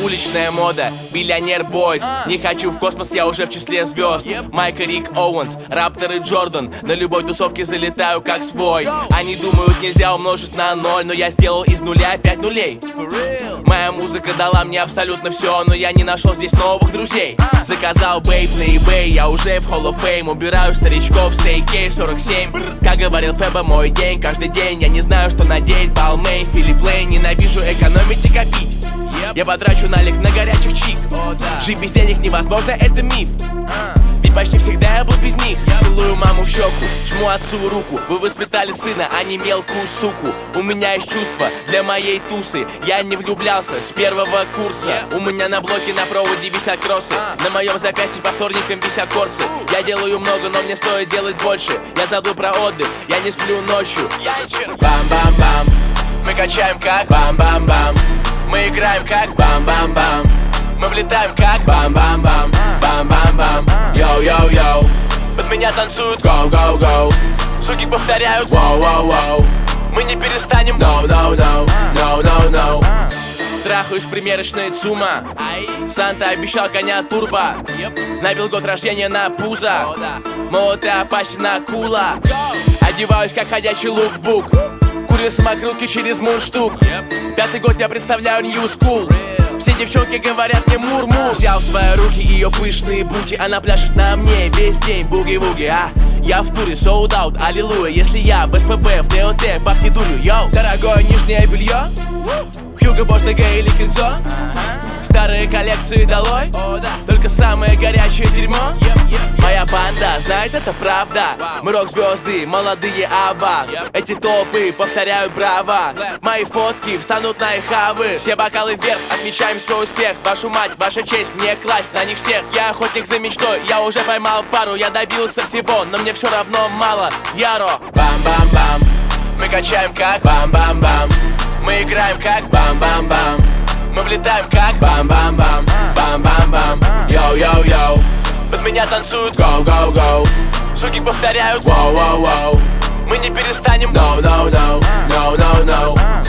Уличная мода, биллионер бойс. Не хочу в космос, я уже в числе звезд. Майк и Рик Оуэнс, Раптор и Джордан. На любой тусовке залетаю как свой. Они думают, нельзя умножить на ноль, но я сделал из нуля 5 нулей. Моя музыка дала мне абсолютно все, но я не нашел здесь новых друзей. Заказал бейп на eBay, я уже в Hall of Fame. Убираю старичков с AK-47. Как говорил Феба, мой день, каждый день. Я не знаю, что надеть, Балмей, Филипп Лейн. Ненавижу экономить и копить. Я потрачу налик на горячих чик. Жить без денег невозможно, это миф. Ведь почти всегда я был без них. Целую маму в щеку, жму отцу руку. Вы воспитали сына, а не мелкую суку. У меня есть чувства для моей тусы. Я не влюблялся с первого курса. У меня на блоке на проводе висят кроссы. На моем запястье по вторникам висят корцы. Я делаю много, но мне стоит делать больше. Я забыл про отдых, я не сплю ночью. Бам-бам-бам, мы качаем как бам-бам-бам. Мы играем как бам-бам-бам. Мы влетаем как бам-бам-бам. Бам-бам-бам, йоу-йоу-йоу. Под меня танцуют гоу-гоу-гоу. Суки повторяют воу-воу-воу. Мы не перестанем no-no-no, no-no-no. Трахаюсь примерочной ЦУМа. Санта обещал коня турбо. Набил год рождения на пузо. Молод и опасен акула. Одеваюсь как ходячий лукбук. Курю самокрутки через мундштук. 5-й год я представляю New School. Все девчонки говорят мне мур-мур. Взял в свои руки ее пышные бути. Она пляшет на мне весь день буги-вуги, а я в туре, sold out, аллилуйя. Если я без ПП в ДОТ, пахнет дурью, йоу. Дорогое нижнее белье, Хьюго Босс, ДГ или Кинзо. Старые коллекции долой, только самое горячее дерьмо. Моя банда знает, это правда. Мы рок-звезды, молодые аба. Эти топы повторяют браво. Мои фотки встанут на их хавы. Все бокалы вверх, отмечаем свой успех. Вашу мать, ваша честь, мне класть на них всех. Я охотник за мечтой, я уже поймал пару. Я добился всего, но мне все равно мало. Яро, бам-бам-бам. Мы качаем как бам-бам-бам. Мы играем как бам-бам-бам. Мы влетаем как бам-бам-бам. Бам-бам-бам, йоу-йоу-йоу. Под меня танцуют гоу-гоу-гоу. Суки повторяют воу-воу-воу. Мы не перестанем no-no-no, no-no-no.